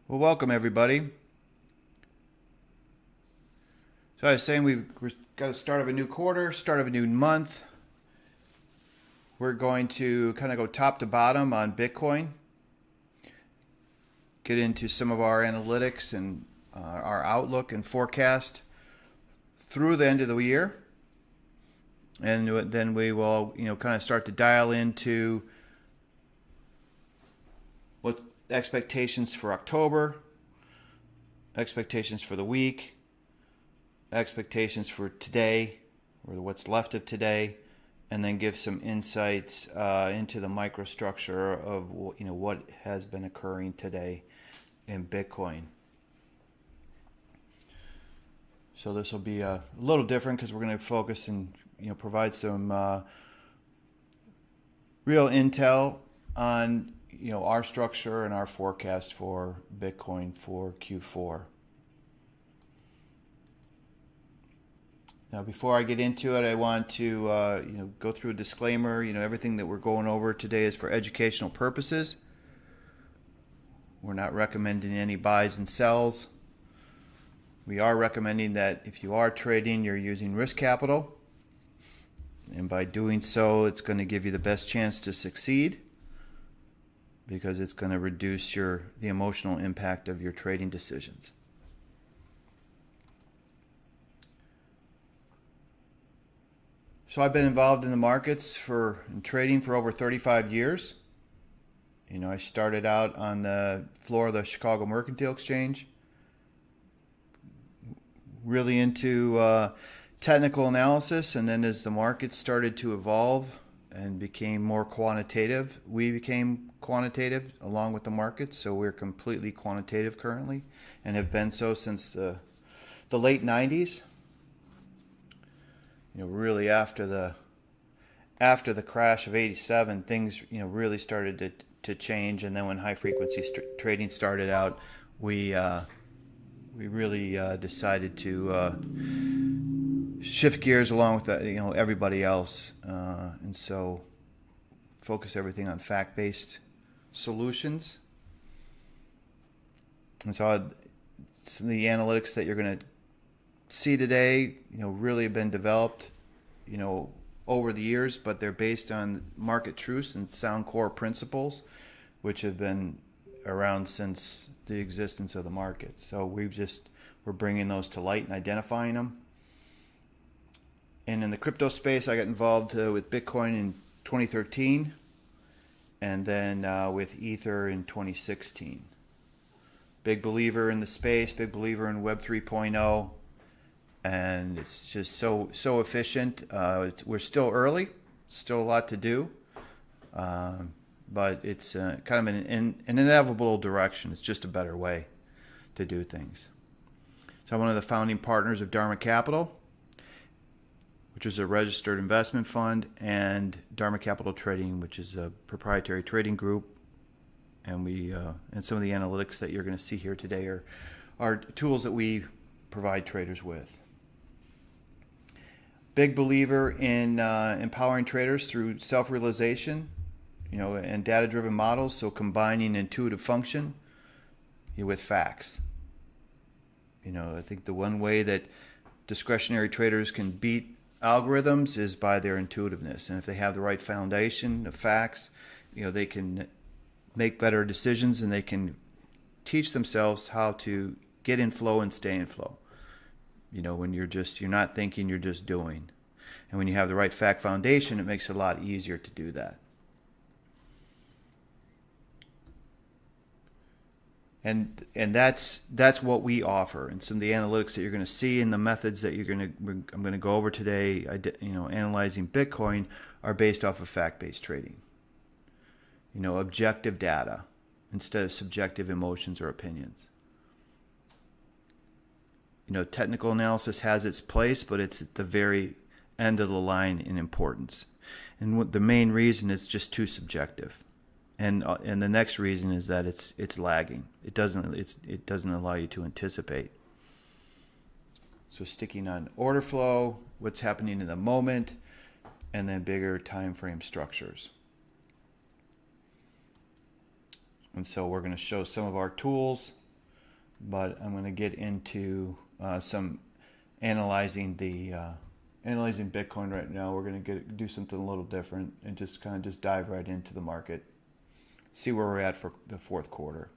Well, welcome everybody. So I was saying we've got a start of a new quarter, start of a new month. We're going to kind of go top to bottom on Bitcoin, get into some of our analytics and our outlook and forecast through the end of the year. And then we will, kind of start to dial into what expectations for October, expectations for the week, expectations for today, or what's left of today, and then give some insights into the microstructure of what has been occurring today in Bitcoin. So this will be a little different because we're going to focus and provide some real intel on our structure and our forecast for Bitcoin for Q4. Now, before I get into it, I want to go through a disclaimer. Everything that we're going over today is for educational purposes. We're not recommending any buys and sells. We are recommending that if you are trading, you're using risk capital. And by doing so, it's going to give you the best chance to succeed because it's going to reduce the emotional impact of your trading decisions. So I've been involved in the markets in trading for over 35 years. I started out on the floor of the Chicago Mercantile Exchange, really into technical analysis, and then as the market started to evolve and became more quantitative, we became quantitative along with the markets. So we're completely quantitative currently and have been so since the late 90s. Really after the crash of '87, things really started to change, and then when high frequency trading started out, we really decided to shift gears along with everybody else, and so focus everything on fact-based solutions. And so the analytics that you're going to see today, really have been developed, over the years, but they're based on market truths and sound core principles, which have been around since the existence of the market. So we're bringing those to light and identifying them. And in the crypto space, I got involved with Bitcoin in 2013, and then with Ether in 2016. Big believer in the space, big believer in Web 3.0. And it's just so efficient. We're still early, still a lot to do, but it's kind of an inevitable direction. It's just a better way to do things. So I'm one of the founding partners of Dharma Capital, which is a registered investment fund, and Dharma Capital Trading, which is a proprietary trading group. And and some of the analytics that you're going to see here today are tools that we provide traders with. Big believer in empowering traders through self-realization, and data-driven models. So combining intuitive function with facts. I think the one way that discretionary traders can beat algorithms is by their intuitiveness. And if they have the right foundation of facts, they can make better decisions, and they can teach themselves how to get in flow and stay in flow. When you're not thinking, you're just doing. And when you have the right fact foundation, it makes it a lot easier to do that. And that's what we offer. And some of the analytics that you're going to see and the methods that I'm going to go over today, analyzing Bitcoin, are based off of fact-based trading. Objective data instead of subjective emotions or opinions. Technical analysis has its place, but it's at the very end of the line in importance. And the main reason is just too subjective. And the next reason is that it's lagging. It doesn't allow you to anticipate. So sticking on order flow, what's happening in the moment, and then bigger time frame structures. And so we're going to show some of our tools but I'm going to get into some analyzing Bitcoin right now. We're going to do something a little different and just dive right into the market, see where we're at for the fourth quarter.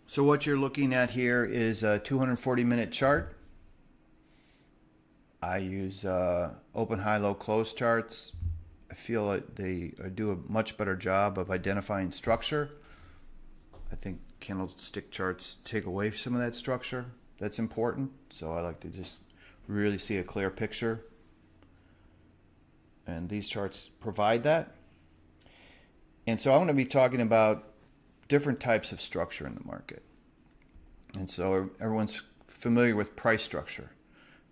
So what you're looking at here is a 240-minute chart. I use open, high, low, close charts. I feel like they do a much better job of identifying structure. I think candlestick charts take away some of that structure. That's important. So I like to just really see a clear picture. And these charts provide that. And so I'm going to be talking about different types of structure in the market. And so everyone's familiar with price structure.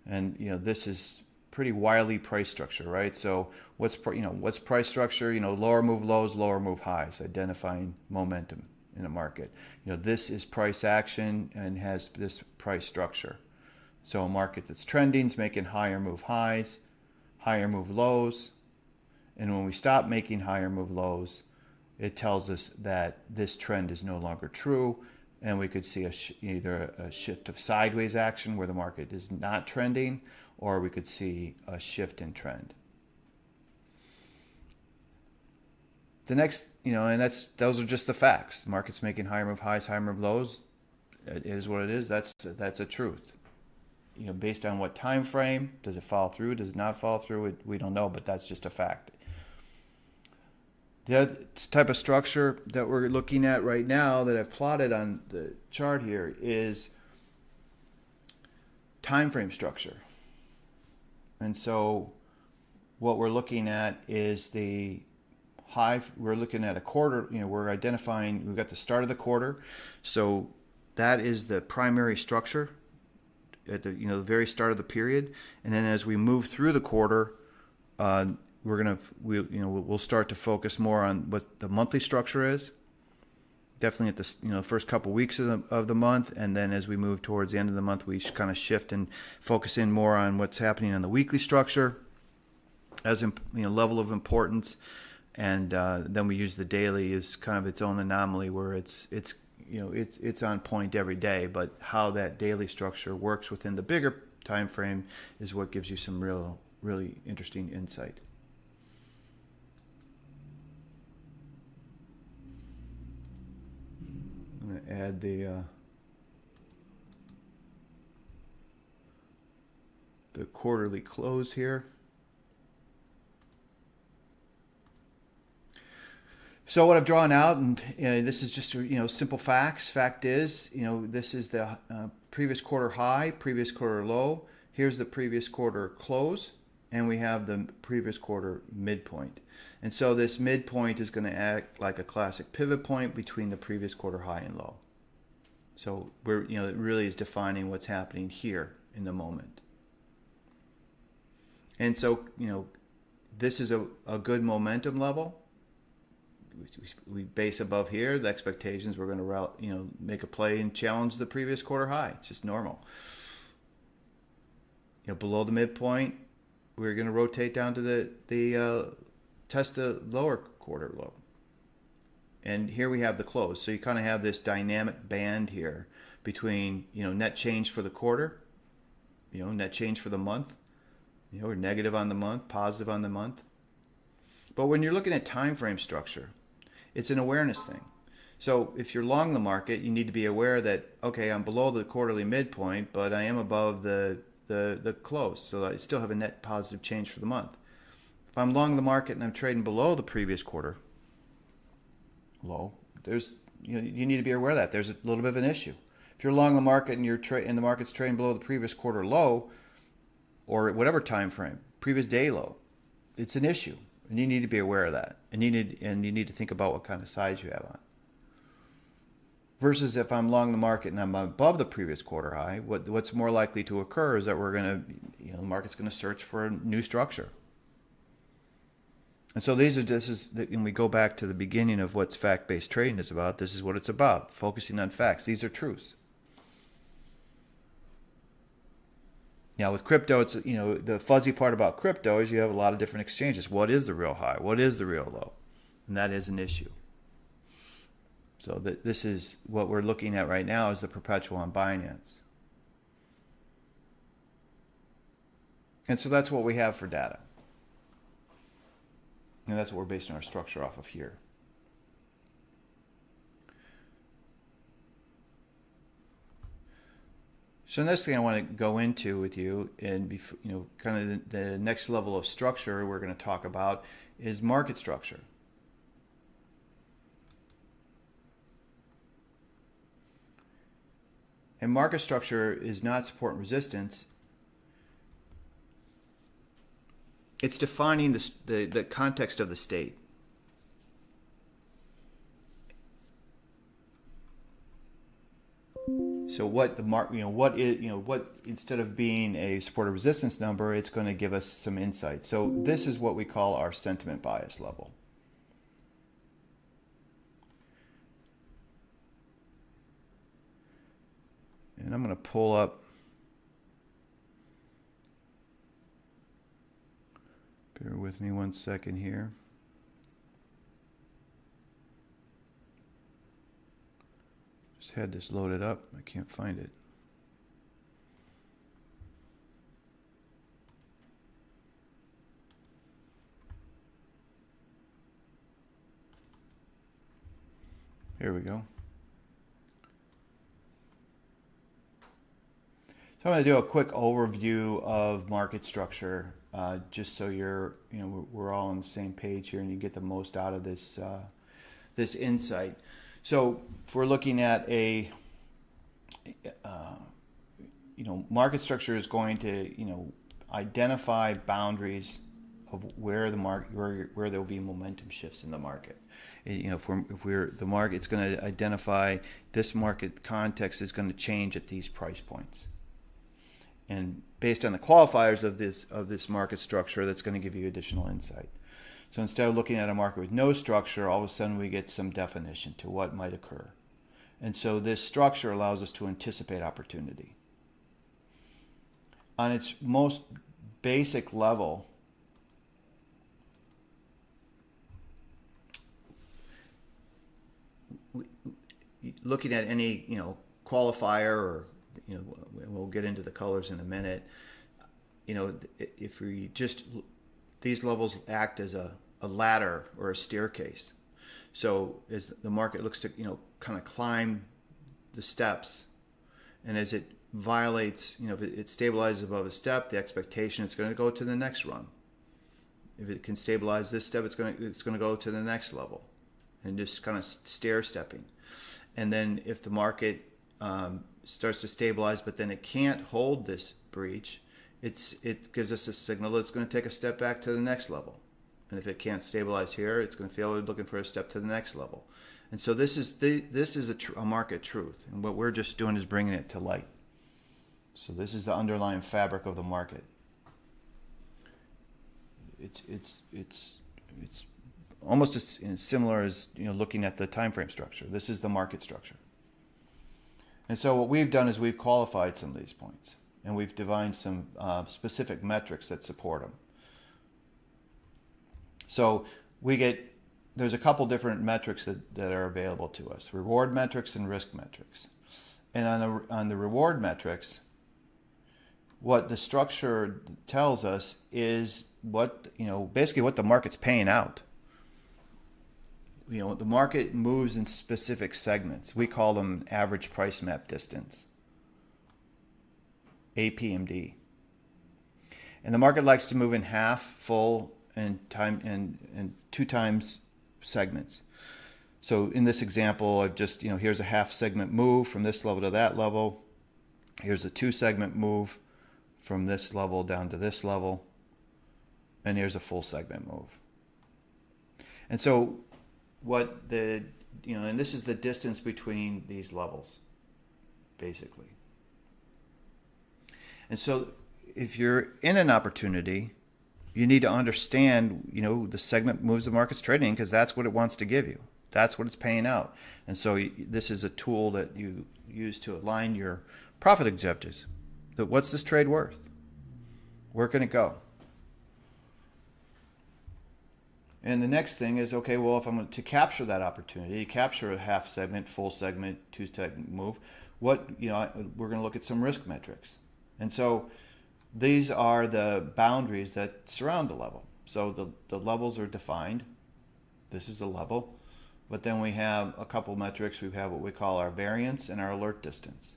And this is pretty wily price structure, right? So what's price structure? Lower move lows, lower move highs, identifying momentum in a market. This is price action and has this price structure. So a market that's trending is making higher move highs, higher move lows. And when we stop making higher move lows, it tells us that this trend is no longer true, and we could see either a shift of sideways action where the market is not trending, or we could see a shift in trend. The next, those are just the facts. The market's making higher move highs, higher move lows. It is what it is. That's a truth. Based on what time frame, does it follow through? Does it not follow through? We don't know, but that's just a fact. The other type of structure that we're looking at right now that I've plotted on the chart here is time frame structure. And so what we're looking at is the high. We're looking at a quarter. We're identifying, we've got the start of the quarter. So that is the primary structure at the very start of the period. And then as we move through the quarter, we'll start to focus more on what the monthly structure is. Definitely at the first couple weeks of the month, and then as we move towards the end of the month, we kind of shift and focus in more on what's happening on the weekly structure as level of importance, and then we use the daily as kind of its own anomaly where it's on point every day, but how that daily structure works within the bigger time frame is what gives you some really interesting insight. I'm going to add the quarterly close here. So what I've drawn out, and this is just simple facts. Fact is, this is the previous quarter high, previous quarter low. Here's the previous quarter close, and we have the previous quarter midpoint. And so this midpoint is going to act like a classic pivot point between the previous quarter high and low. So it really is defining what's happening here in the moment. And so, this is a good momentum level. We base above here. The expectations we're going to make a play and challenge the previous quarter high. It's just normal. Below the midpoint, we're going to rotate down to the test the lower quarter low. And here we have the close. So you kind of have this dynamic band here between net change for the quarter, net change for the month. We're negative on the month, positive on the month. But when you're looking at time frame structure, it's an awareness thing. So if you're long the market, you need to be aware that, okay, I'm below the quarterly midpoint, but I am above the close. So I still have a net positive change for the month. If I'm long the market and I'm trading below the previous quarter low, there's you need to be aware of that. There's a little bit of an issue. If you're long the market and and the market's trading below the previous quarter low, or whatever time frame, previous day low, it's an issue, and you need to be aware of that. And you need to think about what kind of size you have on. Versus if I'm long the market and I'm above the previous quarter high, what's more likely to occur is that the market's going to search for a new structure. And so and we go back to the beginning of what fact-based trading is about. This is what it's about, focusing on facts. These are truths. Now with crypto, it's the fuzzy part about crypto is you have a lot of different exchanges. What is the real high? What is the real low? and that is an issue. So this is what we're looking at right now is the perpetual on Binance. And so that's what we have for data. And that's what we're basing our structure off of here. So the next thing I want to go into with you, and kind of the next level of structure we're going to talk about is market structure. And market structure is not support and resistance. It's defining the context of the state. So what the what instead of being a support or resistance number, it's going to give us some insight. So this is what we call our sentiment bias level. And I'm going to pull up. Bear with me 1 second here. Just had this loaded up. I can't find it. Here we go. So I'm going to do a quick overview of market structure, just so we're all on the same page here, and you get the most out of this this insight. So if we're looking at a market structure is going to identify boundaries of where the market where there will be momentum shifts in the market. If we're the market, it's going to identify this market context is going to change at these price points. And based on the qualifiers of this market structure, that's going to give you additional insight. So instead of looking at a market with no structure, all of a sudden we get some definition to what might occur. And so this structure allows us to anticipate opportunity. On its most basic level, looking at any qualifier, or we'll get into the colors in a minute. If we just, these levels act as a ladder or a staircase. So as the market looks to kind of climb the steps, and as it violates, if it stabilizes above a step, the expectation it's going to go to the next run. If it can stabilize this step, it's going to go to the next level, and just kind of stair stepping. And then if the market starts to stabilize, but then it can't hold this breach, it gives us a signal that it's going to take a step back to the next level. And if it can't stabilize here, it's going to feel looking for a step to the next level. And so this is a market truth, and what we're just doing is bringing it to light. So this is the underlying fabric of the market. It's almost as similar as looking at the time frame structure. This is the market structure. And so what we've done is we've qualified some of these points, and we've defined some specific metrics that support them. So there's a couple different metrics that are available to us: reward metrics and risk metrics. And on the reward metrics, what the structure tells us is basically what the market's paying out. The market moves in specific segments. We call them average price map distance, APMD. And the market likes to move in half, full, and 2 times segments. So in this example, I've just, here's a half segment move from this level to that level. Here's a 2 segment move from this level down to this level. And here's a full segment move. And so and this is the distance between these levels, basically. And so if you're in an opportunity, you need to understand, the segment moves the market's trading, because that's what it wants to give you. That's what it's paying out. And so this is a tool that you use to align your profit objectives. What's this trade worth? Where can it go? And the next thing is, okay, well, if I'm going to capture that opportunity, capture a half segment, full segment, 2 segment move, we're going to look at some risk metrics. And so these are the boundaries that surround the level. So the levels are defined. This is the level. But then we have a couple metrics. We have what we call our variance and our alert distance.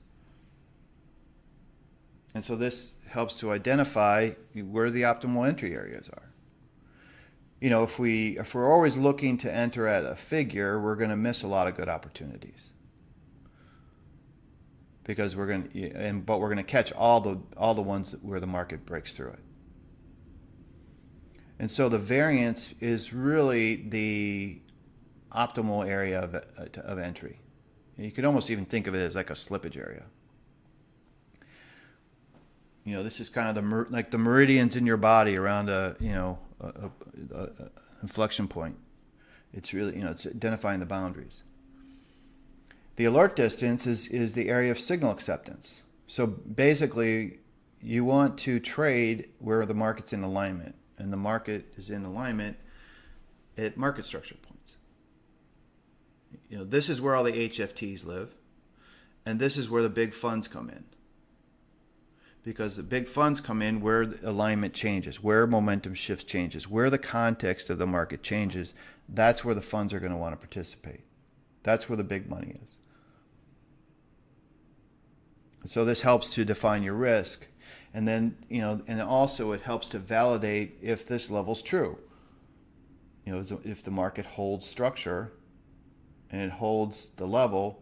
And so this helps to identify where the optimal entry areas are. If we're always looking to enter at a figure, we're going to miss a lot of good opportunities. Because we're going to catch all the ones where the market breaks through it. And so the variance is really the optimal area of entry. You could almost even think of it as like a slippage area. This is kind of like the meridians in your body around a inflection point. It's really, it's identifying the boundaries. The alert distance is the area of signal acceptance. So basically, you want to trade where the market's in alignment, and the market is in alignment at market structure points. This is where all the HFTs live, and this is where the big funds come in. Because the big funds come in where the alignment changes, where momentum shifts changes, where the context of the market changes. That's where the funds are going to want to participate. That's where the big money is. So this helps to define your risk. And then, and also it helps to validate if this level's true. If the market holds structure and it holds the level,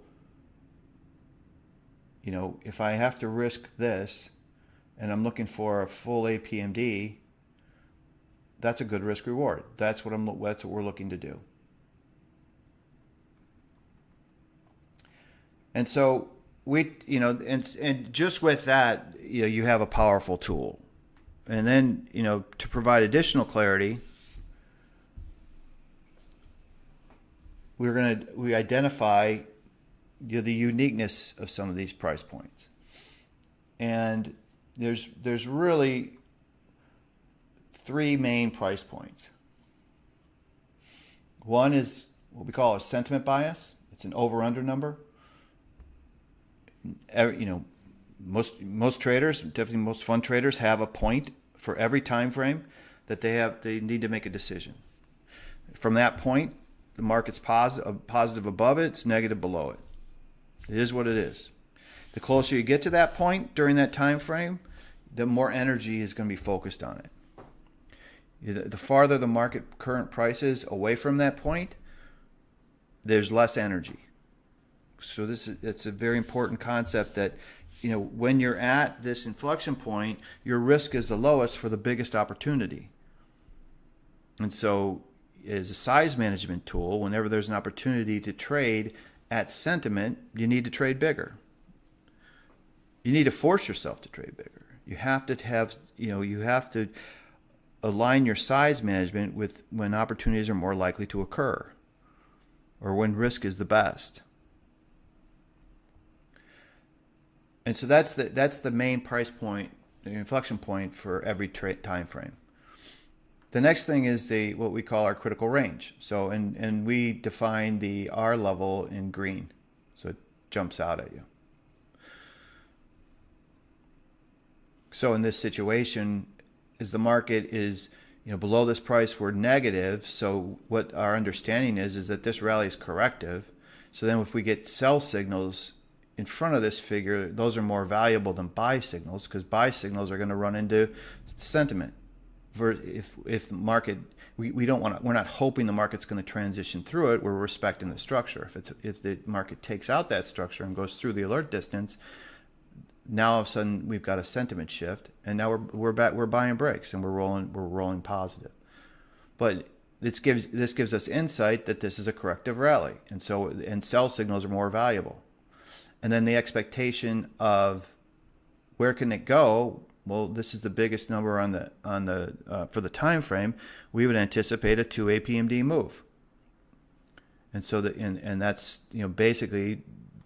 if I have to risk this and I'm looking for a full APMD, that's a good risk reward. That's what we're looking to do. And so and just with that, you have a powerful tool. And then, to provide additional clarity, we identify the uniqueness of some of these price points. And there's really 3 main price points. One is what we call a sentiment bias. It's an over-under number. Most traders, definitely most fund traders, have a point for every time frame that they need to make a decision. From that point, the market's positive above it, it's negative below it. It is what it is. The closer you get to that point during that time frame, the more energy is going to be focused on it. The farther the market current price is away from that point, there's less energy. So it's a very important concept that, when you're at this inflection point, your risk is the lowest for the biggest opportunity. And so as a size management tool, whenever there's an opportunity to trade at sentiment, you need to trade bigger. You need to force yourself to trade bigger. You have to align your size management with when opportunities are more likely to occur or when risk is the best. And so that's the main price point, the inflection point for every time frame. The next thing is what we call our critical range. So and we define the R level in green, so it jumps out at you. So in this situation, as the market is below this price, we're negative. So what our understanding is that this rally is corrective. So then if we get sell signals in front of this figure, those are more valuable than buy signals, because buy signals are going to run into sentiment. If the market, we're not hoping the market's going to transition through it. We're respecting the structure. If the market takes out that structure and goes through the alert distance, now all of a sudden we've got a sentiment shift, and now we're buying breaks and we're rolling positive. But this gives us insight that this is a corrective rally, and sell signals are more valuable. And then the expectation of where can it go? Well, this is the biggest number for the time frame. We would anticipate a 2 APMD move. And so that's basically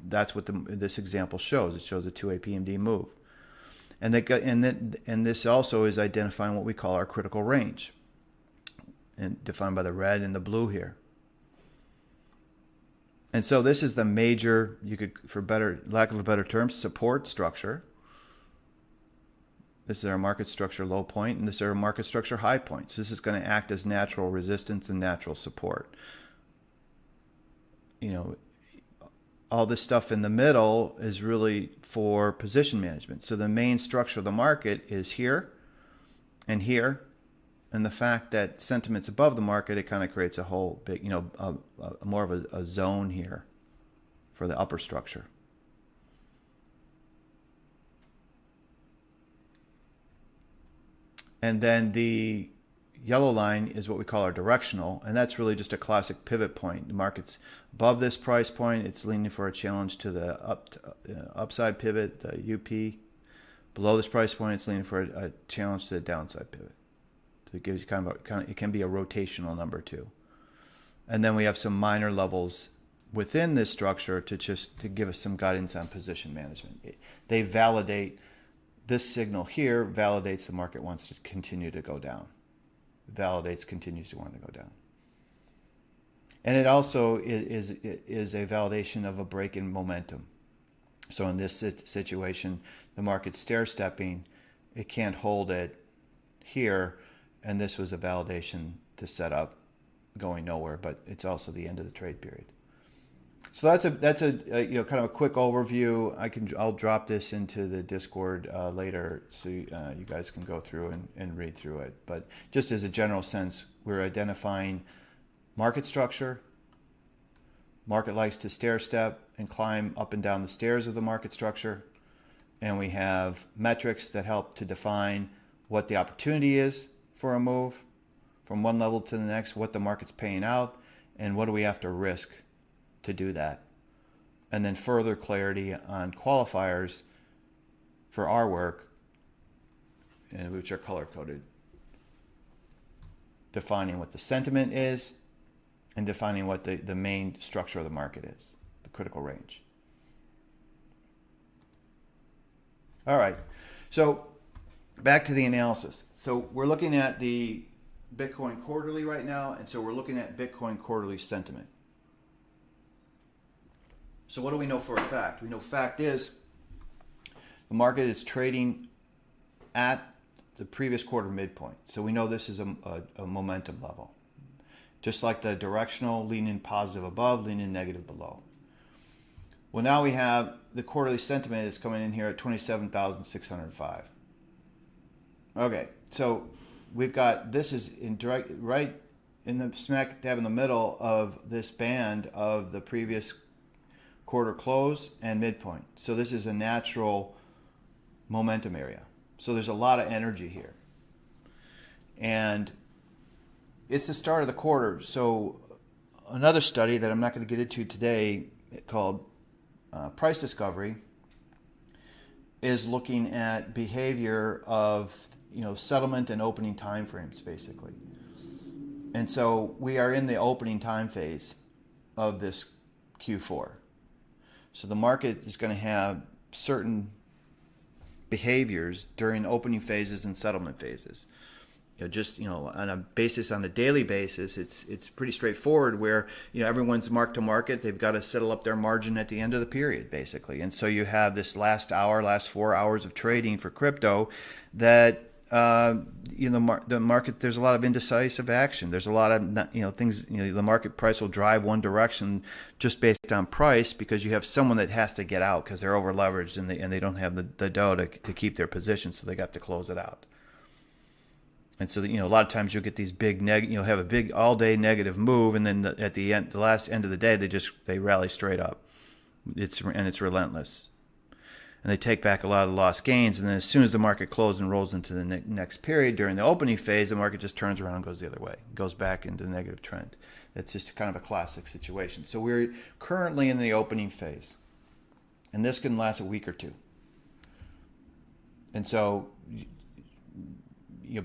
that's what this example shows. It shows a 2 APMD move. And this also is identifying what we call our critical range. and defined by the red and the blue here. And so this is the major, you could, for better, lack of a better term, support structure. This is our market structure low point, and this is our market structure high point. So this is going to act as natural resistance and natural support. You know, all this stuff in the middle is really for position management. So the main structure of the market is here and here. And the fact that sentiment's above the market, it kind of creates a whole big, you know, more of a zone here for the upper structure. And then the yellow line is what we call our directional, and that's really just a classic pivot point. The market's above this price point, it's leaning for a challenge to the upside pivot, the UP. Below this price point, it's leaning for a challenge to the downside pivot. So it gives you kind of it can be a rotational number too. And then we have some minor levels within this structure to give us some guidance on position management. They validate this signal here, validates the market wants to continue to go down. Validates continues to want to go down. And it also is a validation of a break in momentum. So in this situation, the market's stair-stepping, it can't hold it here, and this was a validation to set up going nowhere, but it's also the end of the trade period. So that's a you know, kind of a quick overview. I'll drop this into the Discord later, so you guys can go through and read through it. But just as a general sense, we're identifying market structure. Market likes to stair step and climb up and down the stairs of the market structure, and we have metrics that help to define what the opportunity is for a move from one level to the next, what the market's paying out, and what do we have to risk to do that. And then further clarity on qualifiers for our work, which are color coded, defining what the sentiment is and defining what the main structure of the market is, the critical range. All right, so back to the analysis. So we're looking at the Bitcoin quarterly right now, and so we're looking at Bitcoin quarterly sentiment. So what do we know for a fact? We know fact is the market is trading at the previous quarter midpoint. So we know this is a momentum level. Just like the directional, leaning positive above, leaning negative below. Well, now we have the quarterly sentiment is coming in here at 27,605. Okay, so we've got, this is in direct, right in the smack dab in the middle of this band of the previous quarter close and midpoint. So this is a natural momentum area. So there's a lot of energy here. And it's the start of the quarter. So another study that I'm not going to get into today called Price Discovery is looking at behavior of, you know, settlement and opening time frames basically. And so we are in the opening time phase of this Q4. So the market is going to have certain behaviors during opening phases and settlement phases. Just on a daily basis, it's pretty straightforward where everyone's mark to market. They've got to settle up their margin at the end of the period, basically. And so you have this last 4 hours of trading for crypto that the market, there's a lot of indecisive action. There's a lot of things. The market price will drive one direction just based on price because you have someone that has to get out because they're over leveraged and they don't have the dough to keep their position, so they got to close it out. And so, a lot of times you'll get these big have a big all day negative move, and then at the end, the last end of the day, they rally straight up. It's relentless, and they take back a lot of the lost gains. And then as soon as the market closes and rolls into the next period during the opening phase, the market just turns around and goes the other way, goes back into the negative trend. That's just kind of a classic situation. So we're currently in the opening phase, and this can last a week or two. And so,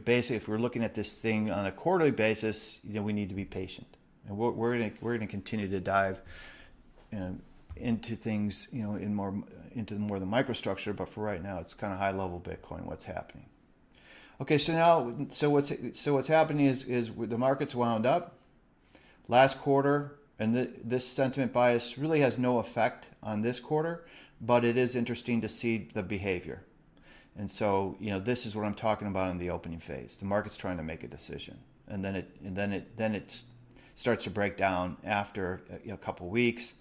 basically, if we're looking at this thing on a quarterly basis, we need to be patient, and we're going to continue to dive into things, into more of the microstructure. But for right now, it's kind of high level Bitcoin. What's happening? Okay, so now, what's happening is the market's wound up last quarter, and this sentiment bias really has no effect on this quarter, but it is interesting to see the behavior. And so, this is what I'm talking about in the opening phase. The market's trying to make a decision, and then it starts to break down after a couple weeks,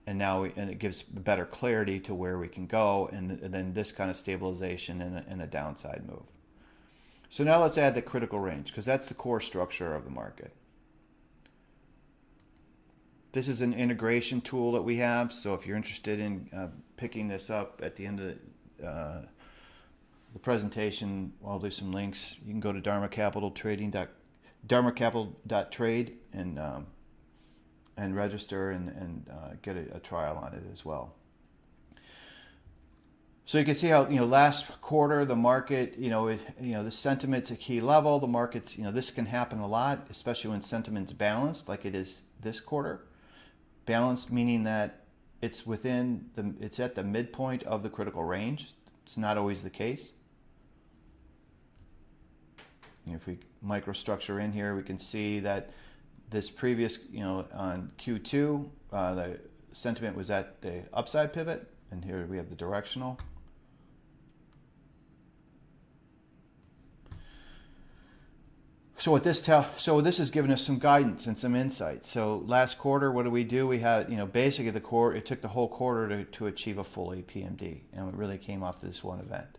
and it gives better clarity to where we can go, and then this kind of stabilization and a downside move. So now let's add the critical range, because that's the core structure of the market. This is an integration tool that we have, so if you're interested in picking this up at the end of the presentation, I'll do some links. You can go to dharmacapital.trade and register and get a trial on it as well. So you can see how last quarter the market the sentiment's a key level. The market's this can happen a lot, especially when sentiment's balanced, like it is this quarter. Balanced meaning that it's at the midpoint of the critical range. It's not always the case. If we microstructure in here, we can see that this previous, on Q2, the sentiment was at the upside pivot, and here we have the directional. So this has given us some guidance and some insight. So last quarter, what did we do? We had, basically it took the whole quarter to achieve a full APMD, and it really came off this one event.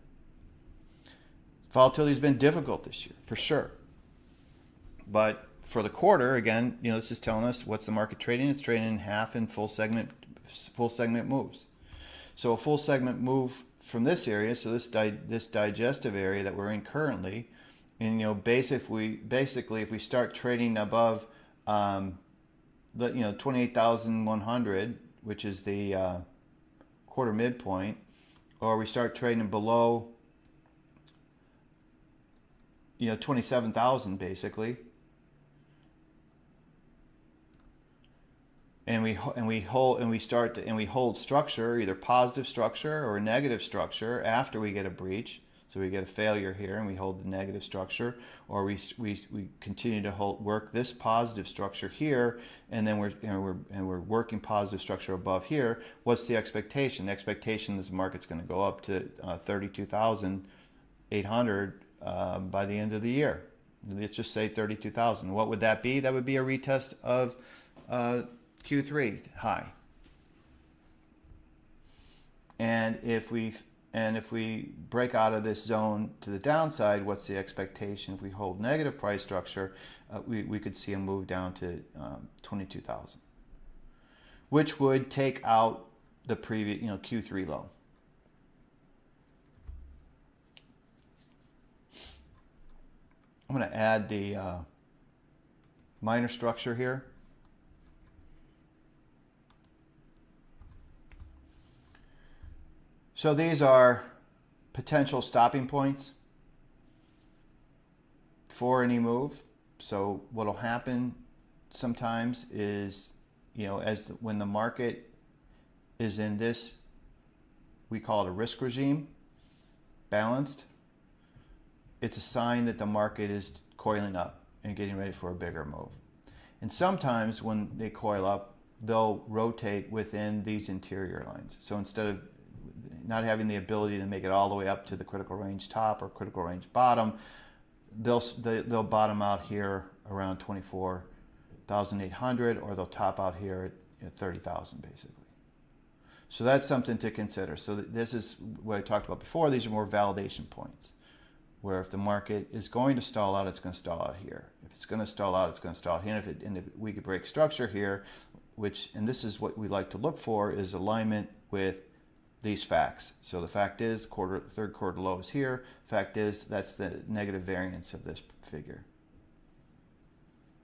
Volatility has been difficult this year, for sure. But for the quarter, again, this is telling us what's the market trading. It's trading in half and full segment moves. So a full segment move from this area, so this digestive area that we're in currently, and basically if we start trading above the 28,100, which is the quarter midpoint, or we start trading below 27,000 basically, and we hold structure, either positive structure or negative structure after we get a breach. So we get a failure here and we hold the negative structure, or we continue to work this positive structure here, and then we're working positive structure above here. What's the expectation? The expectation is the market's going to go up to 32,800 by the end of the year. Let's just say 32,000. What would that be? That would be a retest of Q3 high. And if we break out of this zone to the downside, what's the expectation? If we hold negative price structure, we could see a move down to 22,000, which would take out the previous Q3 low. I'm going to add the minor structure here. So these are potential stopping points for any move. So what will happen sometimes is, when the market is in this, we call it a risk regime, balanced, it's a sign that the market is coiling up and getting ready for a bigger move. And sometimes when they coil up, they'll rotate within these interior lines. So instead of not having the ability to make it all the way up to the critical range top or critical range bottom, they'll bottom out here around 24,800, or they'll top out here at 30,000 basically. So that's something to consider. So this is what I talked about before. These are more validation points, where if the market is going to stall out, it's going to stall out here. If it's going to stall out, it's going to stall out here. And if we could break structure here, and this is what we like to look for, is alignment with these facts. So the fact is, third quarter low is here. Fact is, that's the negative variance of this figure.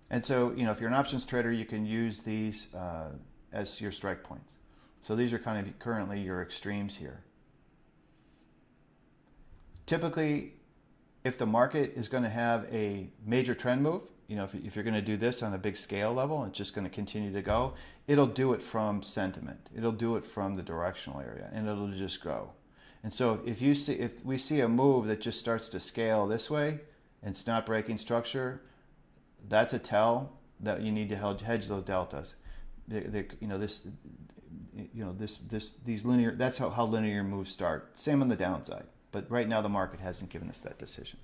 And so, if you're an options trader, you can use these as your strike points. So these are kind of currently your extremes here. Typically, if the market is going to have a major trend move, if you're going to do this on a big scale level, it's just going to continue to go, it'll do it from sentiment. It'll do it from the directional area, and it'll just go. And so if we see a move that just starts to scale this way and it's not breaking structure, that's a tell that you need to hedge those deltas. These linear, that's how linear moves start. Same on the downside, but right now the market hasn't given us that decision.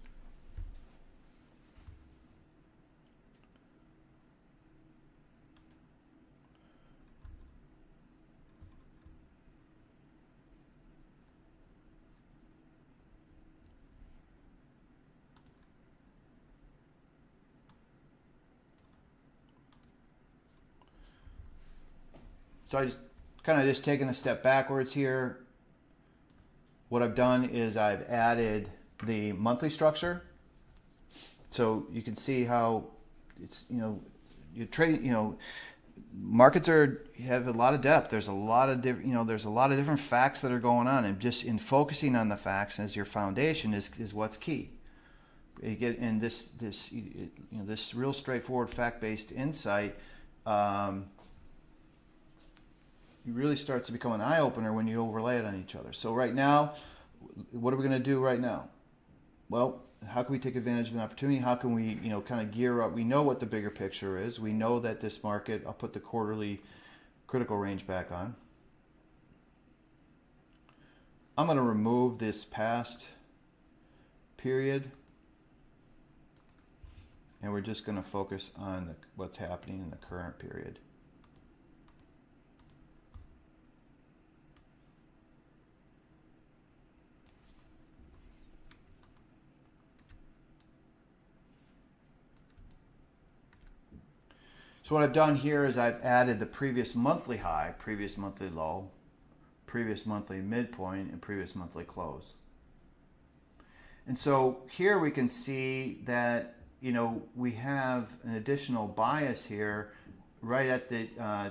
So I just kind of just taking a step backwards here. What I've done is I've added the monthly structure. So you can see how it's, you trade, markets have a lot of depth. There's a lot of there's a lot of different facts that are going on, and just in focusing on the facts as your foundation is what's key. You get in this real straightforward fact-based insight. It really starts to become an eye-opener when you overlay it on each other. So right now, what are we going to do right now? Well, how can we take advantage of an opportunity? How can we, kind of gear up? We know what the bigger picture is. We know that this market, I'll put the quarterly critical range back on. I'm going to remove this past period, and we're just going to focus on what's happening in the current period. So what I've done here is I've added the previous monthly high, previous monthly low, previous monthly midpoint, and previous monthly close. And so here we can see that, we have an additional bias here right at the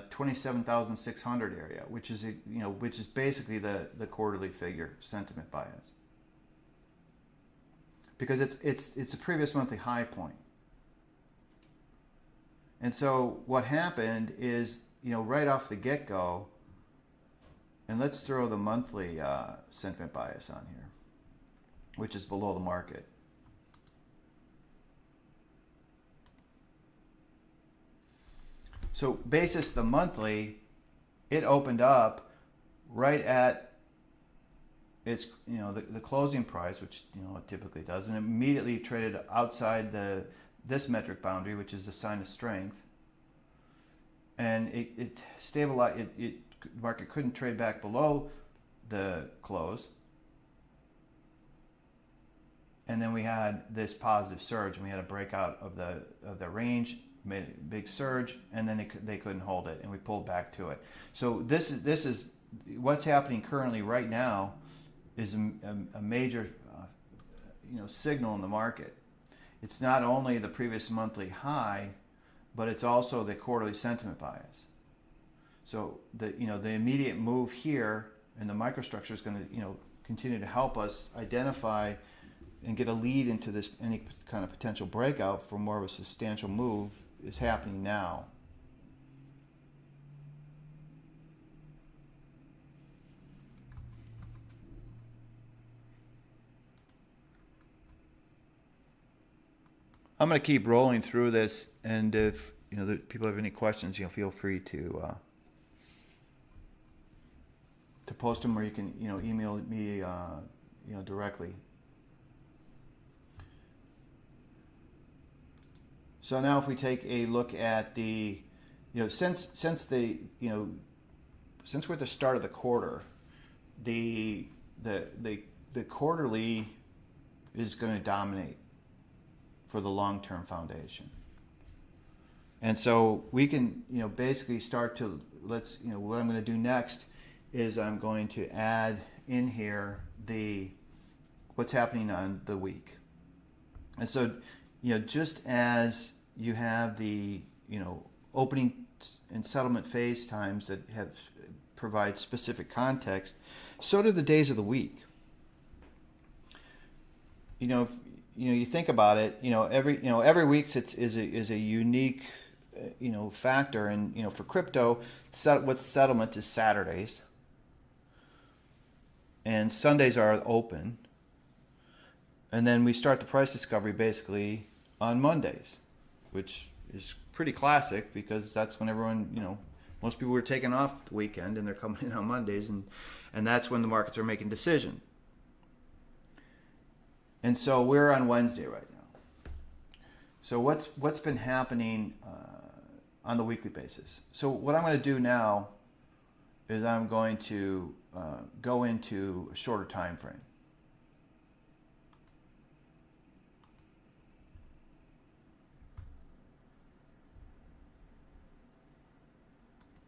27,600 area, which is basically the quarterly figure sentiment bias. Because it's a previous monthly high point. And so what happened is, right off the get-go, and let's throw the monthly sentiment bias on here, which is below the market. So basis the monthly, it opened up right at its, the closing price, which, it typically does, and immediately traded outside this metric boundary, which is the sign of strength, and it stabilized. The market couldn't trade back below the close, and then we had this positive surge, and we had a breakout of the range, made a big surge, and then they couldn't hold it, and we pulled back to it. So this is what's happening currently right now is a major signal in the market. It's not only the previous monthly high, but it's also the quarterly sentiment bias. So the immediate move here in the microstructure is going to continue to help us identify and get a lead into this any kind of potential breakout for more of a substantial move is happening now. I'm going to keep rolling through this, and if people have any questions, feel free to post them, or you can email me directly. So now, if we take a look at the since we're at the start of the quarter, the quarterly is going to dominate for the long-term foundation. And so we can, basically start to, what I'm going to do next is I'm going to add in here what's happening on the week. And so, just as you have the, opening and settlement phase times that provide specific context, so do the days of the week. If you think about it, every week is a unique, factor, and what's settlement is Saturdays, and Sundays are open. And then we start the price discovery basically on Mondays, which is pretty classic because that's when everyone, most people are taking off the weekend and they're coming in on Mondays, and that's when the markets are making decision. And so we're on Wednesday right now. So what's been happening on the weekly basis? So what I'm going to do now is I'm going to go into a shorter time frame.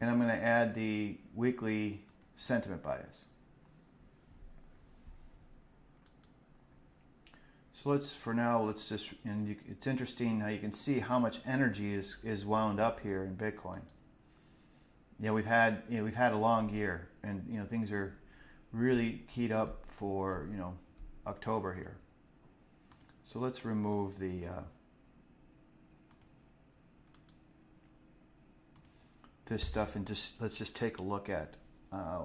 And I'm going to add the weekly sentiment bias. So let's just, and it's interesting how you can see how much energy is wound up here in Bitcoin. We've had a long year, and things are really keyed up for October here. So let's remove the this stuff and let's just take a look at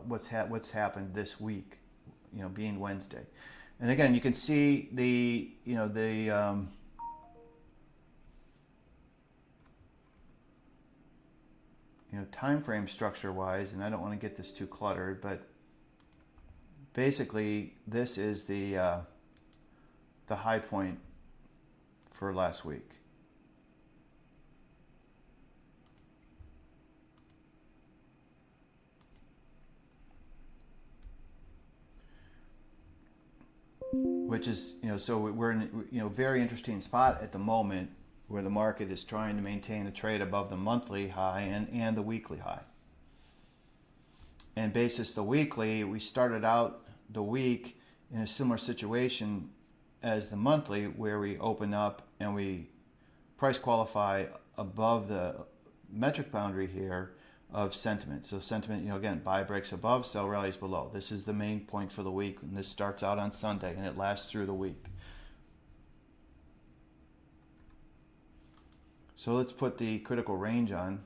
what's happened this week, being Wednesday. And again, you can see the time frame structure wise, and I don't want to get this too cluttered, but basically this is the high point for last week. Which is, so we're in a very interesting spot at the moment where the market is trying to maintain a trade above the monthly high and the weekly high. And basis the weekly, we started out the week in a similar situation as the monthly, where we open up and we price qualify above the metric boundary here of sentiment. So sentiment, again, buy breaks above, sell rallies below. This is the main point for the week, and this starts out on Sunday and it lasts through the week. So let's put the critical range on.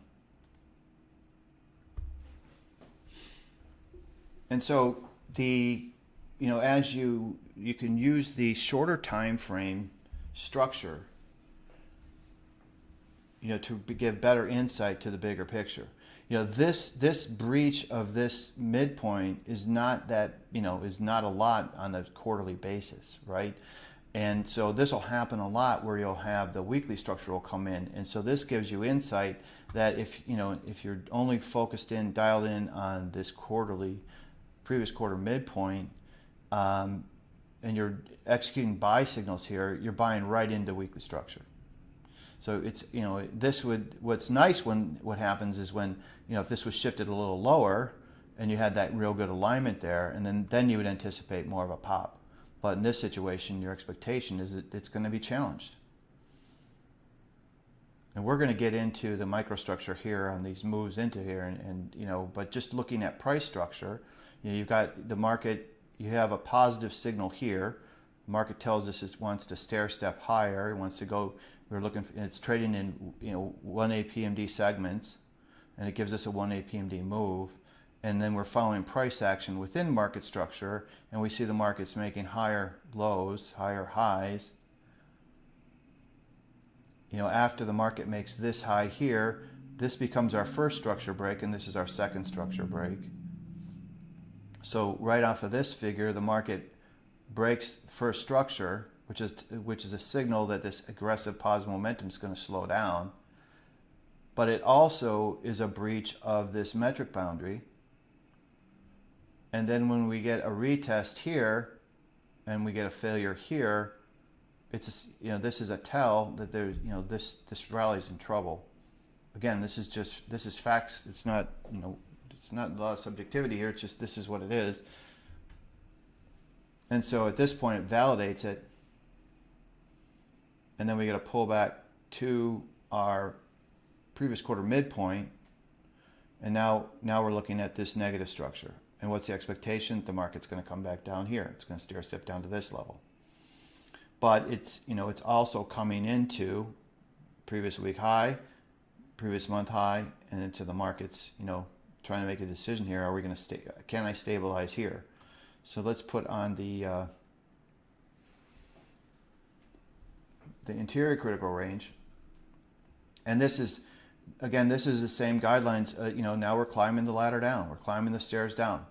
And so as you can use the shorter time frame structure, to give better insight to the bigger picture. This breach of this midpoint is not a lot on a quarterly basis, right? And so this will happen a lot where you'll have the weekly structure will come in. And so this gives you insight that if you're only dialed in on this previous quarter midpoint, and you're executing buy signals here, you're buying right into weekly structure. So it's, what's nice what happens is when, if this was shifted a little lower and you had that real good alignment there, and then you would anticipate more of a pop. But in this situation, your expectation is that it's going to be challenged. And we're going to get into the microstructure here on these moves into here, and but just looking at price structure, you've got the market, you have a positive signal here. The market tells us it wants to stair step higher, it wants to go. It's trading in 1 APMD segments, and it gives us a 1 APMD move, and then we're following price action within market structure, and we see the market's making higher lows, higher highs. After the market makes this high here, this becomes our first structure break, and this is our second structure break. So right off of this figure, the market breaks the first structure, which is a signal that this aggressive positive momentum is going to slow down. But it also is a breach of this metric boundary. And then when we get a retest here and we get a failure here, this is a tell that there's this rally's in trouble. Again, this is facts. It's not it's not a lot of subjectivity here. It's just this is what it is. And so at this point it validates it. And then we get a pullback to our previous quarter midpoint. And now we're looking at this negative structure. And what's the expectation? The market's going to come back down here. It's going to stair step down to this level. But it's also coming into previous week high, previous month high, and into the markets, trying to make a decision here. Are we going to can I stabilize here? So let's put on the interior critical range. And this is, again, this is the same guidelines. Now we're climbing the ladder down. We're climbing the stairs down.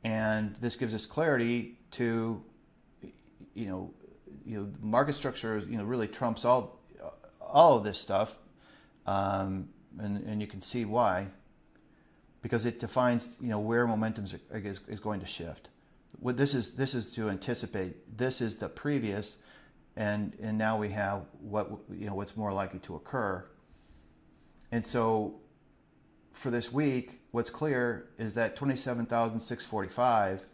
And this gives us clarity to, market structure, really trumps all of this stuff. And you can see why, because it defines, where momentum is going to shift. What this is to anticipate. This is the previous, and now we have what's more likely to occur. And so for this week, what's clear is that 27,645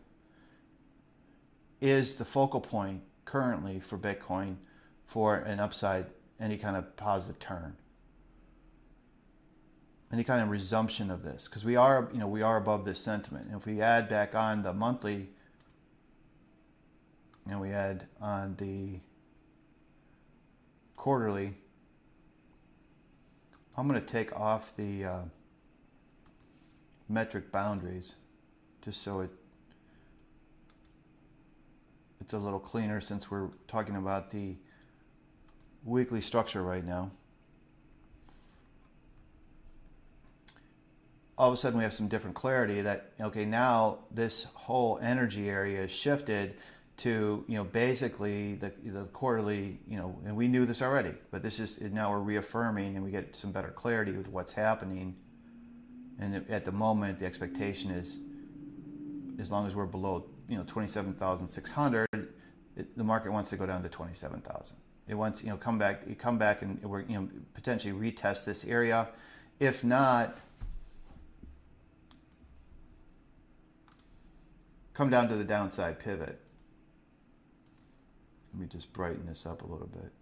is the focal point currently for Bitcoin for an upside, any kind of positive turn, any kind of resumption of this, because we are above this sentiment. And if we add back on the monthly, and we add on the quarterly, I'm going to take off the metric boundaries just so it's a little cleaner, since we're talking about the weekly structure right now. All of a sudden we have some different clarity that, okay, now this whole energy area is shifted to, basically the quarterly, and we knew this already, but this is, now we're reaffirming, and we get some better clarity with what's happening. And at the moment, the expectation is, as long as we're below, 27,600, the market wants to go down to 27,000. It wants, come back and we're, potentially retest this area. If not, come down to the downside pivot. Let me just brighten this up a little bit.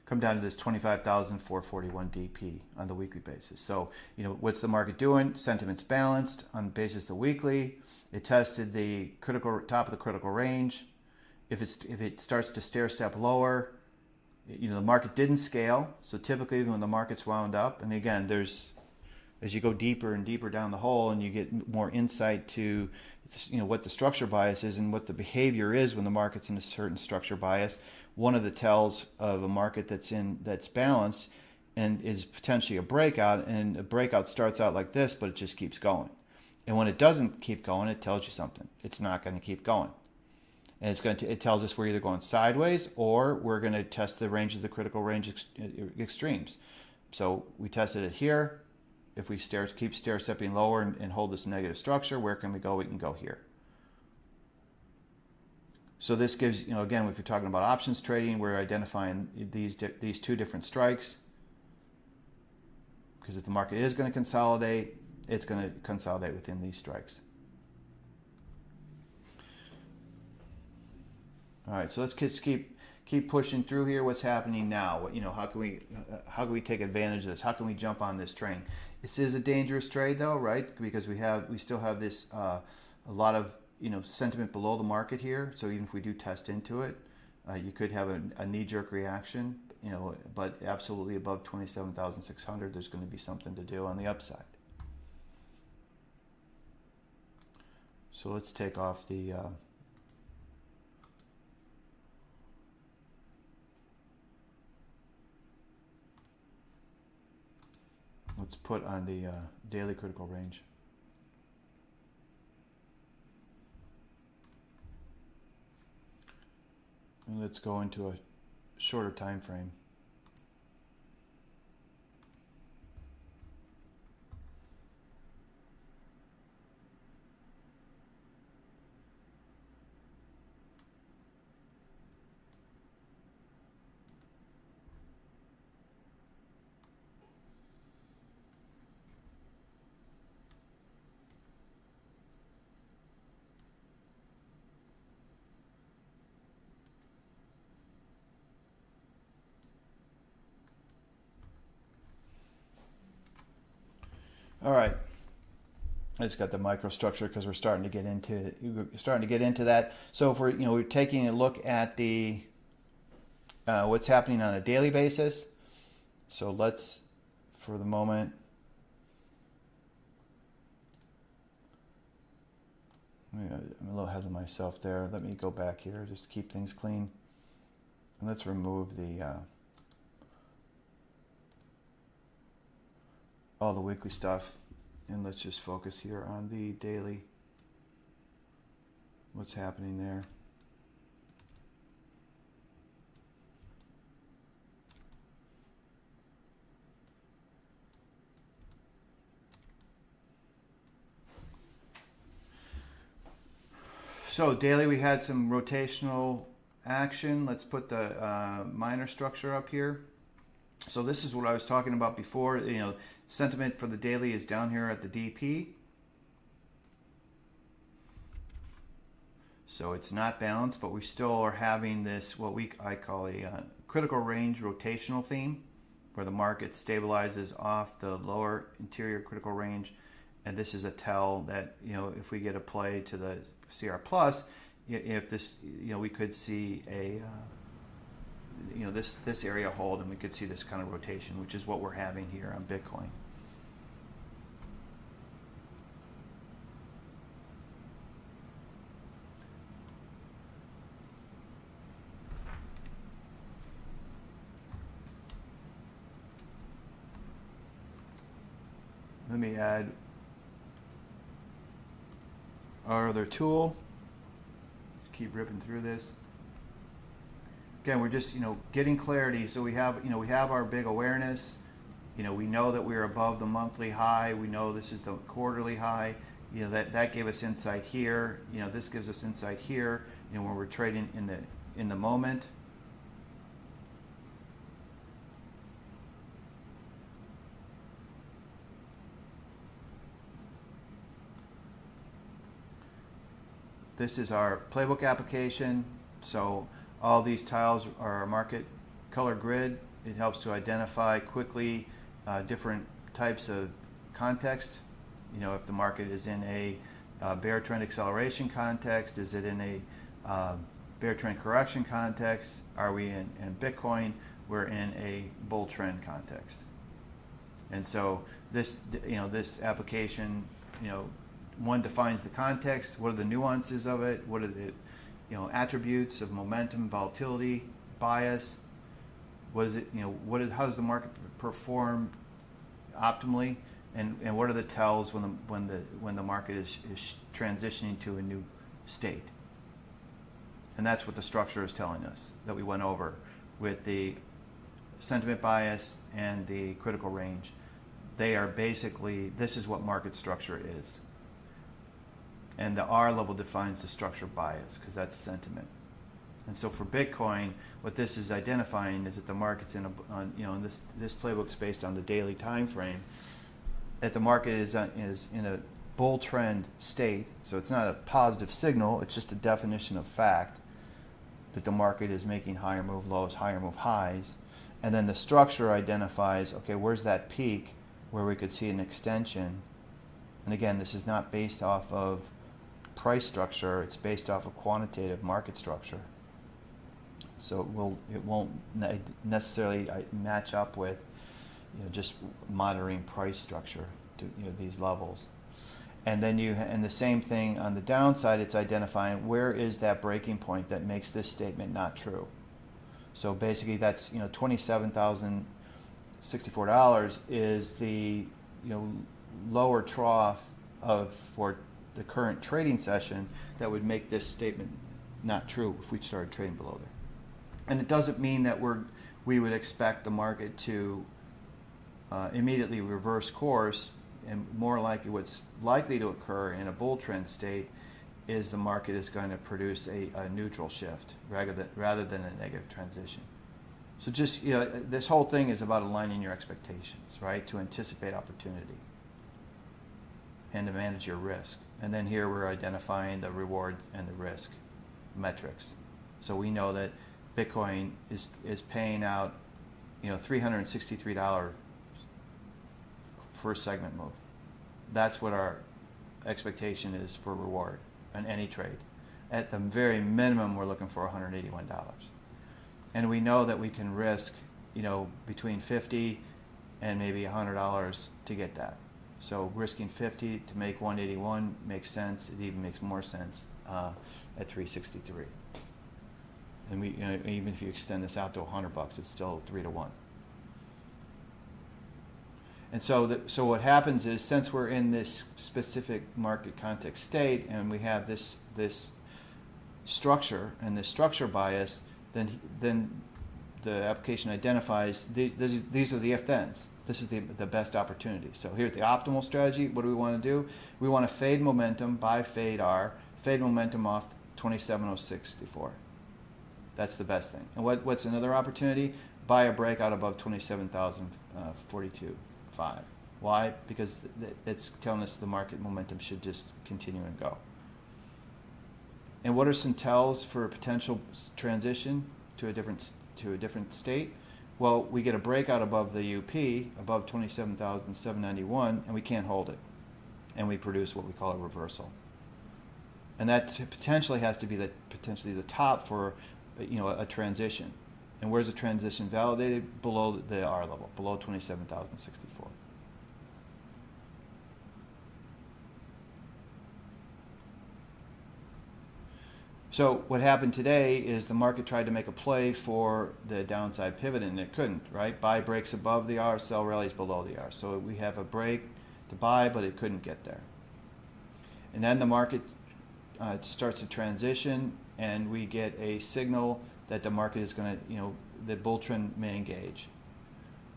Come down to this 25,441 DP on the weekly basis. So, what's the market doing? Sentiment's balanced on the basis of the weekly. It tested the top of the critical range. If it starts to stair step lower, the market didn't scale. So typically when the market's wound up, and again, as you go deeper and deeper down the hole, and you get more insight to, what the structure bias is and what the behavior is when the market's in a certain structure bias. One of the tells of a market that's balanced and is potentially a breakout, and a breakout starts out like this, but it just keeps going. And when it doesn't keep going, it tells you something. It's not going to keep going. And it tells us we're either going sideways, or we're going to test the range of the critical range extremes. So we tested it here. If we keep stair-stepping lower and hold this negative structure, where can we go? We can go here. So this gives, again, if you're talking about options trading, we're identifying these two different strikes. Because if the market is going to consolidate, it's going to consolidate within these strikes. All right, so let's just keep pushing through here. What's happening now? How can we take advantage of this? How can we jump on this train? This is a dangerous trade, though, right? Because we still have this a lot of sentiment below the market here. So even if we do test into it, you could have a knee-jerk reaction. But absolutely above 27,600, there's going to be something to do on the upside. So let's take off the. Let's put on the daily critical range. And let's go into a shorter time frame. All right, I just got the microstructure because we're starting to get into that. So if we're taking a look at the what's happening on a daily basis, So let's, for the moment, I'm a little ahead of myself there. Let me go back here just to keep things clean. And let's remove the all the weekly stuff. And let's just focus here on the daily. What's happening there. So daily we had some rotational action. Let's put the minor structure up here. So this is what I was talking about before. You know, sentiment for the daily is down here at the DP. So it's not balanced, but we still are having this, what I call a critical range rotational theme, where the market stabilizes off the lower interior critical range. And this is a tell that, you know, if we get a play to the CR plus, if this, you know, we could see a, you know, this area hold, and we could see this kind of rotation, which is what we're having here on Bitcoin. Let me add our other tool. Keep ripping through this. Again, we're just, you know, getting clarity. So we have, you know, we have our big awareness. You know, we know that we're above the monthly high. We know this is the quarterly high. You know, that gave us insight here. You know, this gives us insight here. You know, when we're trading in the moment. This is our playbook application. So all these tiles are a market color grid. It helps to identify quickly different types of context. You know, if the market is in a bear trend acceleration context, is it in a bear trend correction context? Are we in Bitcoin? We're in a bull trend context. And so this, you know, this application, you know, one defines the context. What are the nuances of it? What are the, you know, attributes of momentum, volatility, bias? What is it? You know, how does the market perform optimally? And what are the tells when the market is transitioning to a new state? And that's what the structure is telling us that we went over with the sentiment bias and the critical range. They are basically, this is what market structure is. And the R level defines the structure bias, because that's sentiment. And so for Bitcoin, what this is identifying is that the market's in a, you know, and this playbook's based on the daily time frame, that the market is in a bull trend state. So it's not a positive signal, it's just a definition of fact that the market is making higher move lows, higher move highs. And then the structure identifies, okay, where's that peak where we could see an extension? And again, this is not based off of price structure, it's based off of quantitative market structure. So it won't necessarily match up with, you know, just monitoring price structure to, you know, these levels. And then and the same thing on the downside, it's identifying where is that breaking point that makes this statement not true. So basically that's, you know, $27,064 is the, you know, lower trough for the current trading session that would make this statement not true if we started trading below there. And it doesn't mean that we would expect the market to immediately reverse course, and more likely what's likely to occur in a bull trend state is the market is going to produce a neutral shift rather than a negative transition. So just, you know, this whole thing is about aligning your expectations, right, to anticipate opportunity and to manage your risk. And then here we're identifying the reward and the risk metrics. So we know that Bitcoin is paying out, you know, $363 for a segment move. That's what our expectation is for reward on any trade. At the very minimum, we're looking for $181. And we know that we can risk between 50 and maybe $100 to get that. So risking 50 to make 181 makes sense. It even makes more sense at 363. And even if you extend this out to $100, it's still 3 to 1. And so what happens is, since we're in this specific market context state and we have this structure and this structure bias, then the application identifies these are the if-thens. This is the best opportunity. So here's the optimal strategy. What do we want to do? We want to fade momentum, buy fade R, fade momentum off 27,064. That's the best thing. And what's another opportunity? Buy a breakout above 27,042.5. Why? Because it's telling us the market momentum should just continue and go. And what are some tells for a potential transition to a different state? Well, we get a breakout above the UP, above 27,791, and we can't hold it. And we produce what we call a reversal. And that potentially has to be potentially the top for a transition. And where's the transition validated? Below the R level, below 27,064. So what happened today is the market tried to make a play for the downside pivot, and it couldn't, right? Buy breaks above the R, sell rallies below the R. So we have a break to buy, but it couldn't get there. And then the market starts to transition, and we get a signal that the market is going to, the bull trend may engage.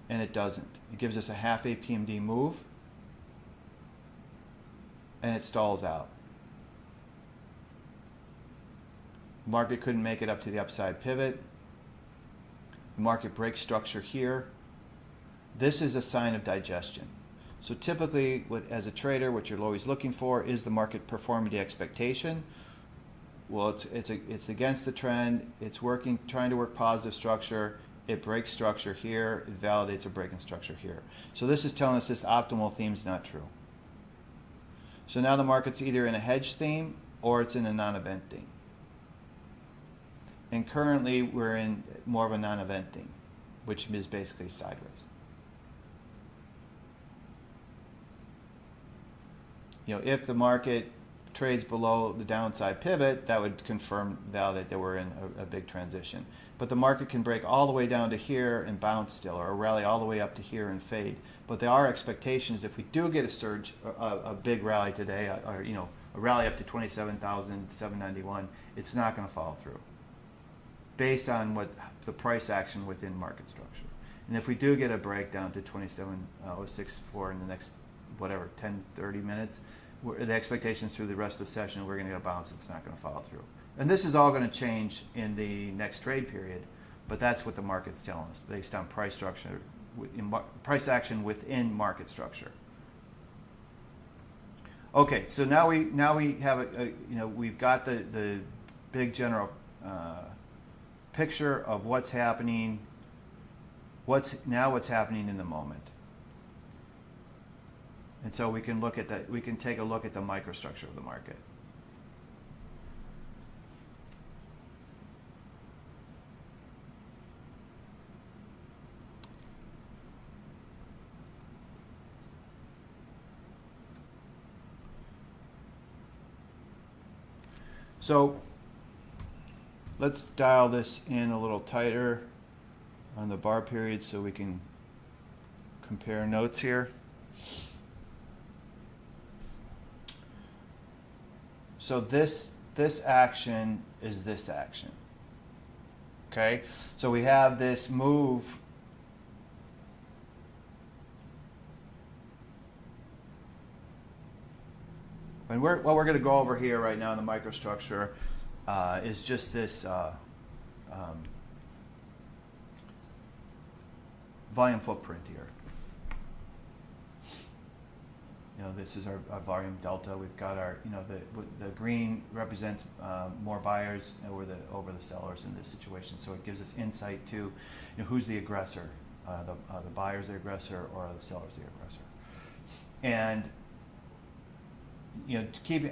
And it doesn't. It gives us a half APMD move, and it stalls out. The market couldn't make it up to the upside pivot. The market breaks structure here. This is a sign of digestion. So typically, as a trader, what you're always looking for is the market performing the expectation. Well, it's against the trend. It's trying to work positive structure. It breaks structure here. It validates a break in structure here. So this is telling us this optimal theme is not true. So now the market's either in a hedge theme or it's in a non-event theme. And currently we're in more of a non-event theme, which is basically sideways. If the market trades below the downside pivot, that would validate that we're in a big transition. But the market can break all the way down to here and bounce still, or rally all the way up to here and fade. But our expectation is, if we do get a surge, a big rally today, or a rally up to 27,791, it's not going to follow through, based on what the price action within market structure. And if we do get a breakdown to 27,064 in the next 10, 30 minutes, the expectation through the rest of the session, we're going to get a bounce. It's not going to follow through. And this is all going to change in the next trade period, but that's what the market's telling us, based on price structure, price action within market structure. Okay, so now we have we've got the big general picture of what's happening. What's happening in the moment. And so we can look at that. We can take a look at the microstructure of the market. So let's dial this in a little tighter on the bar period so we can compare notes here. So this action is this action. Okay? So we have this move. And what we're going to go over here right now in the microstructure is just this volume footprint here. This is our volume delta. We've got our, the green represents more buyers over the sellers in this situation. So it gives us insight to, who's the aggressor, the buyer's the aggressor or the seller's the aggressor. And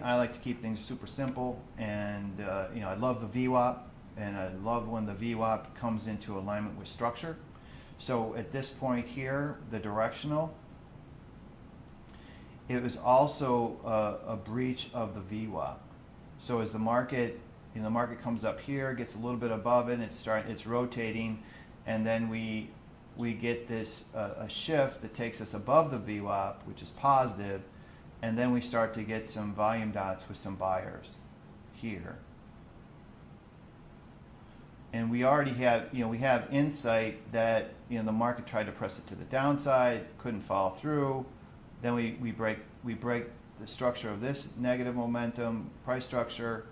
I like to keep things super simple, and I love the VWAP, and I love when the VWAP comes into alignment with structure. So at this point here, the directional, it was also a breach of the VWAP. So as the market, the market comes up here, gets a little bit above it, it's rotating, and then we get this a shift that takes us above the VWAP, which is positive, and then we start to get some volume dots with some buyers here. And we already have, we have insight that, the market tried to press it to the downside, couldn't follow through. Then we break the structure of this negative momentum, price structure.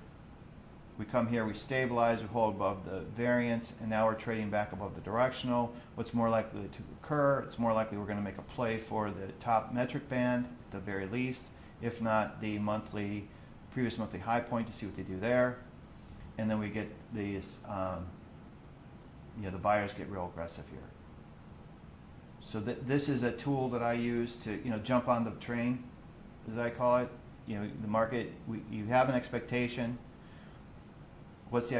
We come here, we stabilize, we hold above the variance, and now we're trading back above the directional. What's more likely to occur? It's more likely we're going to make a play for the top metric band at the very least, if not the previous monthly high point, to see what they do there. And then we get these, the buyers get real aggressive here. So this is a tool that I use to, jump on the train, as I call it. The market, you have an expectation. What's the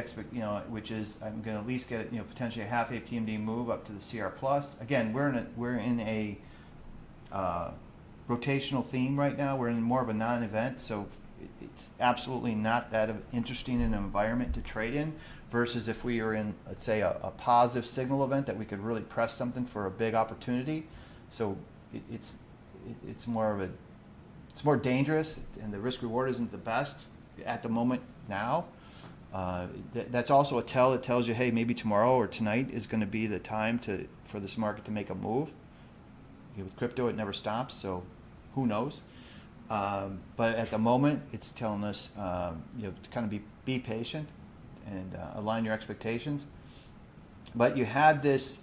which is I'm going to at least get potentially a half APMD move up to the CR plus. Again, we're in a rotational theme right now. We're in more of a non-event, so it's absolutely not that interesting an environment to trade in, versus if we are in, let's say, a positive signal event that we could really press something for a big opportunity. So it's more dangerous, and the risk reward isn't the best at the moment now. That's also a tell that tells you, hey, maybe tomorrow or tonight is going to be the time for this market to make a move. With crypto, it never stops, so who knows? But at the moment, it's telling us, to kind of be patient and align your expectations. But you had this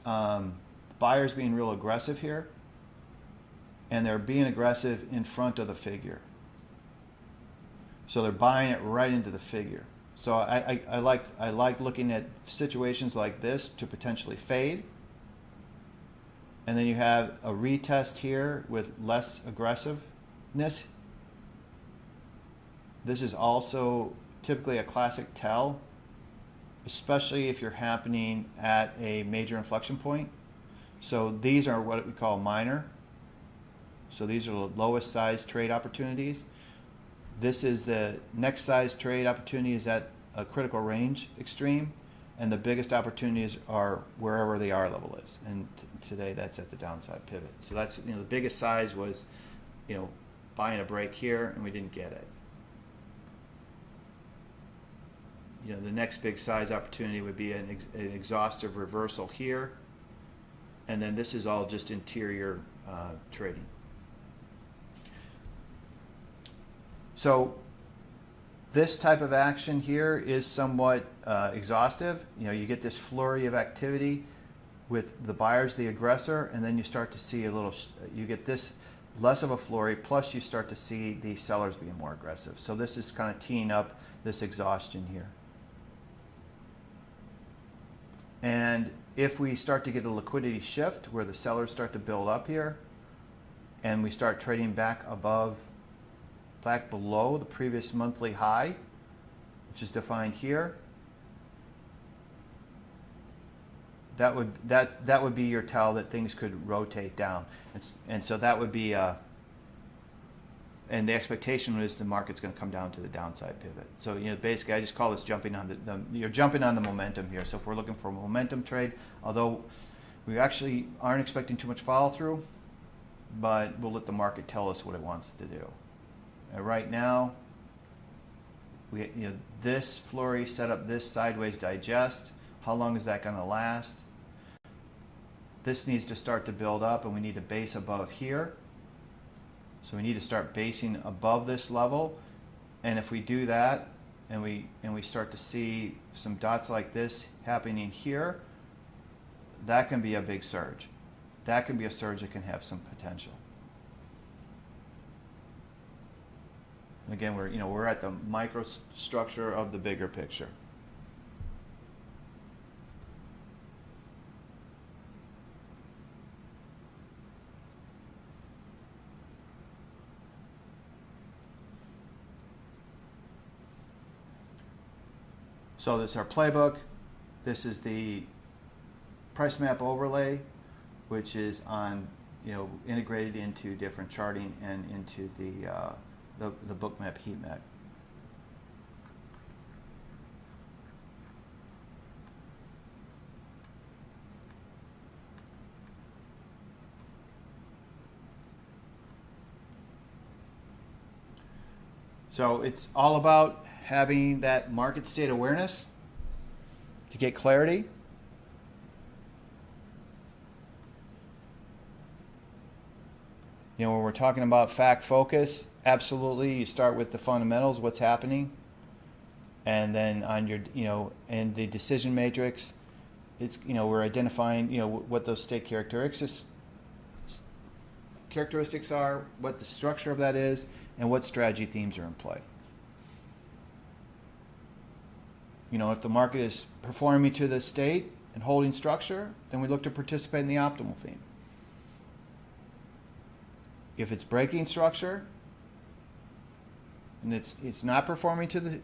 buyers being real aggressive here, and they're being aggressive in front of the figure. So they're buying it right into the figure. So I like looking at situations like this to potentially fade. And then you have a retest here with less aggressiveness. This is also typically a classic tell, especially if you're happening at a major inflection point. So these are what we call minor. So these are the lowest size trade opportunities. This is the next size trade opportunity is at a critical range extreme, and the biggest opportunities are wherever the R level is. And today that's at the downside pivot. So that's, the biggest size was, buying a break here, and we didn't get it. The next big size opportunity would be an exhaustive reversal here, and then this is all just interior trading. So this type of action here is somewhat exhaustive. You get this flurry of activity with the buyers, the aggressor, and then you start to see you get this less of a flurry, plus you start to see the sellers being more aggressive. So this is kind of teeing up this exhaustion here. And if we start to get a liquidity shift where the sellers start to build up here, and we start trading back below the previous monthly high, which is defined here, that would be your tell that things could rotate down. And so that would be and the expectation is the market's going to come down to the downside pivot. So basically I just call this jumping on you're jumping on the momentum here. So if we're looking for a momentum trade, although we actually aren't expecting too much follow through, but we'll let the market tell us what it wants to do. And right now, this flurry set up this sideways digest. How long is that going to last? This needs to start to build up, and we need to base above here. So we need to start basing above this level. And if we do that, and we start to see some dots like this happening here, that can be a big surge. That can be a surge that can have some potential. Again, we're at the microstructure of the bigger picture. So this is our playbook. This is the price map overlay. which is on, integrated into different charting and into the Bookmap heat map. So it's all about having that market state awareness to get clarity. When we're talking about fact focus, absolutely, you start with the fundamentals, what's happening, and then on your, and the decision matrix, it's, we're identifying, what those state characteristics are, what the structure of that is, and what strategy themes are in play. If the market is performing to this state and holding structure, then we look to participate in the optimal theme. If it's breaking structure and it's not performing to the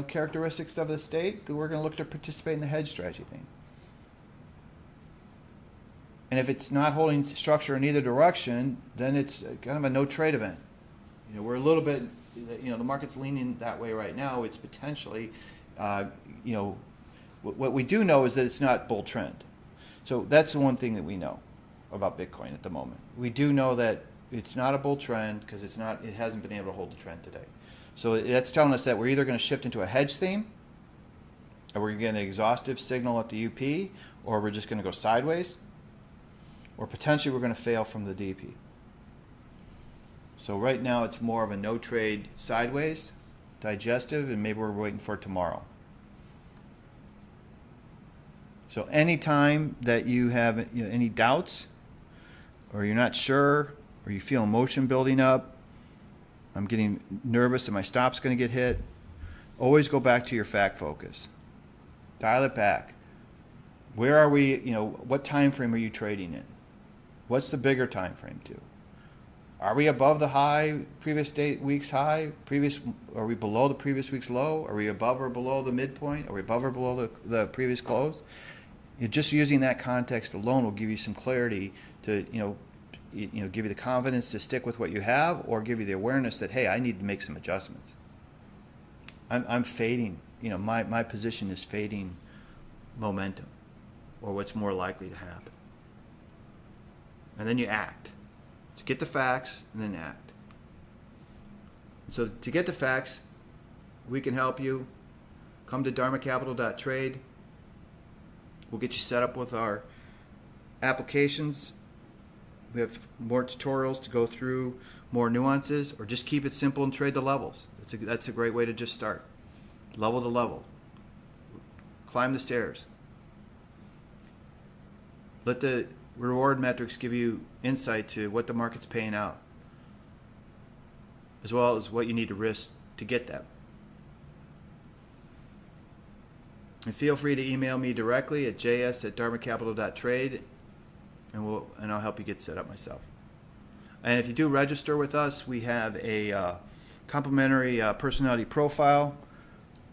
characteristics of the state, then we're going to look to participate in the hedge strategy theme. And if it's not holding structure in either direction, then it's kind of a no trade event. We're a little bit, the market's leaning that way right now. It's potentially, what we do know is that it's not bull trend. So that's the one thing that we know about Bitcoin at the moment. We do know that it's not a bull trend because it hasn't been able to hold the trend today. So that's telling us that we're either going to shift into a hedge theme, or we're going to get an exhaustive signal at the UP, or we're just going to go sideways, or potentially we're going to fail from the DP. So right now it's more of a no trade sideways, digestive, and maybe we're waiting for tomorrow. So anytime that you have any doubts, or you're not sure, or you feel emotion building up, I'm getting nervous that my stop's going to get hit, always go back to your fact focus. Dial it back. Where are we, what time frame are you trading in? What's the bigger time frame to? Are we above the high, previous week's high? Are we below the previous week's low? Are we above or below the midpoint? Are we above or below the previous close? Just using that context alone will give you some clarity to, give you the confidence to stick with what you have, or give you the awareness that, hey, I need to make some adjustments. I'm fading. My position is fading momentum, or what's more likely to happen. And then you act. So get the facts and then act. So to get the facts, we can help you. Come to dharmacapital.trade. We'll get you set up with our applications. We have more tutorials to go through, more nuances, or just keep it simple and trade the levels. That's a great way to just start. Level to level. Climb the stairs. Let the reward metrics give you insight to what the market's paying out, as well as what you need to risk to get that. And feel free to email me directly at js@dharmacapital.trade, and I'll help you get set up myself. And if you do register with us, we have a complimentary personality profile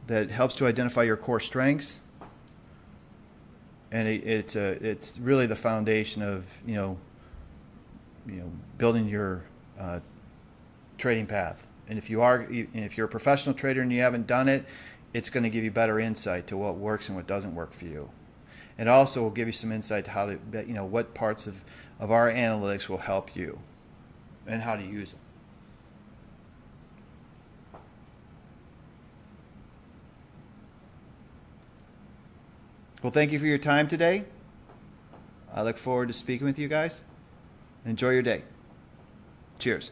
that helps to identify your core strengths. And it's really the foundation of building your trading path. And if you're a professional trader and you haven't done it, it's going to give you better insight to what works and what doesn't work for you. And also will give you some insight to how to what parts of our analytics will help you and how to use them. Well, thank you for your time today. I look forward to speaking with you guys. Enjoy your day. Cheers.